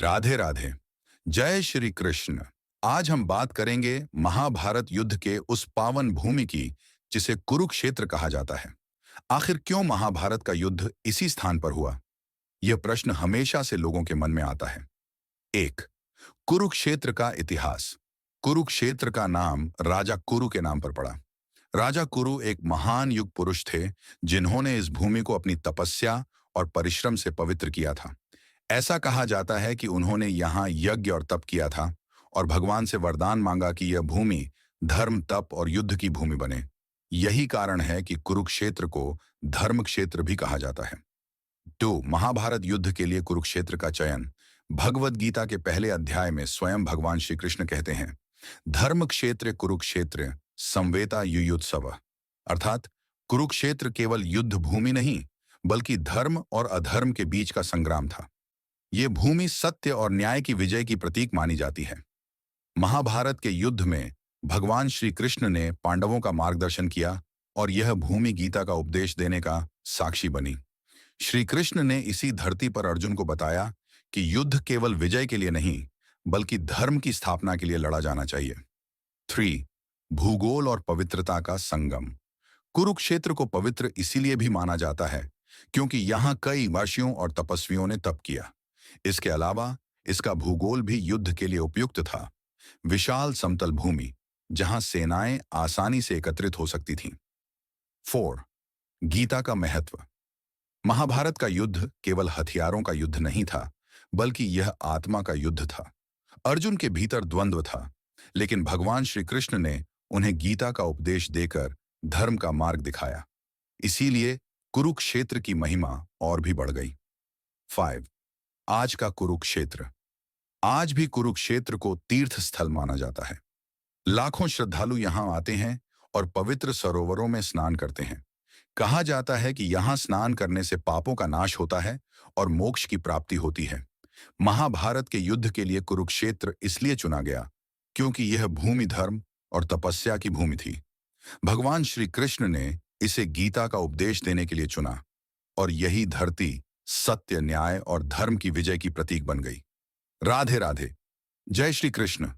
राधे राधे। जय श्री कृष्ण। आज हम बात करेंगे महाभारत युद्ध के उस पावन भूमि की जिसे कुरुक्षेत्र कहा जाता है। आखिर क्यों महाभारत का युद्ध इसी स्थान पर हुआ? यह प्रश्न हमेशा से लोगों के मन में आता है। एक, कुरुक्षेत्र का इतिहास। कुरुक्षेत्र का नाम राजा कुरु के नाम पर पड़ा। राजा कुरु एक महान युग पुरुष थे जिन्होंने इस भूमि को अपनी तपस्या और परिश्रम से पवित्र किया था। ऐसा कहा जाता है कि उन्होंने यहाँ यज्ञ और तप किया था और भगवान से वरदान मांगा कि यह भूमि धर्म, तप और युद्ध की भूमि बने। यही कारण है कि कुरुक्षेत्र को धर्म क्षेत्र भी कहा जाता है। 2, महाभारत युद्ध के लिए कुरुक्षेत्र का चयन। भगवद गीता के पहले अध्याय में स्वयं भगवान श्री कृष्ण कहते हैं, धर्म क्षेत्र कुरुक्षेत्र संवेता युयुत्सव। अर्थात कुरुक्षेत्र केवल युद्ध भूमि नहीं बल्कि धर्म और अधर्म के बीच का संग्राम था। ये भूमि सत्य और न्याय की विजय की प्रतीक मानी जाती है। महाभारत के युद्ध में भगवान श्री कृष्ण ने पांडवों का मार्गदर्शन किया और यह भूमि गीता का उपदेश देने का साक्षी बनी। श्री कृष्ण ने इसी धरती पर अर्जुन को बताया कि युद्ध केवल विजय के लिए नहीं बल्कि धर्म की स्थापना के लिए लड़ा जाना चाहिए। 3, भूगोल और पवित्रता का संगम। कुरुक्षेत्र को पवित्र इसीलिए भी माना जाता है क्योंकि यहाँ कई ऋषियों और तपस्वियों ने तप किया। इसके अलावा इसका भूगोल भी युद्ध के लिए उपयुक्त था। विशाल समतल भूमि जहां सेनाएं आसानी से एकत्रित हो सकती थीं। 4, गीता का महत्व। महाभारत का युद्ध केवल हथियारों का युद्ध नहीं था बल्कि यह आत्मा का युद्ध था। अर्जुन के भीतर द्वंद्व था, लेकिन भगवान श्री कृष्ण ने उन्हें गीता का उपदेश देकर धर्म का मार्ग दिखाया। इसीलिए कुरुक्षेत्र की महिमा और भी बढ़ गई। 5, आज का कुरुक्षेत्र। आज भी कुरुक्षेत्र को तीर्थ स्थल माना जाता है। लाखों श्रद्धालु यहाँ आते हैं और पवित्र सरोवरों में स्नान करते हैं। कहा जाता है कि यहाँ स्नान करने से पापों का नाश होता है और मोक्ष की प्राप्ति होती है। महाभारत के युद्ध के लिए कुरुक्षेत्र इसलिए चुना गया क्योंकि यह भूमि धर्म और तपस्या की भूमि थी। भगवान श्री कृष्ण ने इसे गीता का उपदेश देने के लिए चुना और यही धरती सत्य, न्याय और धर्म की विजय की प्रतीक बन गई। राधे राधे। जय श्री कृष्ण।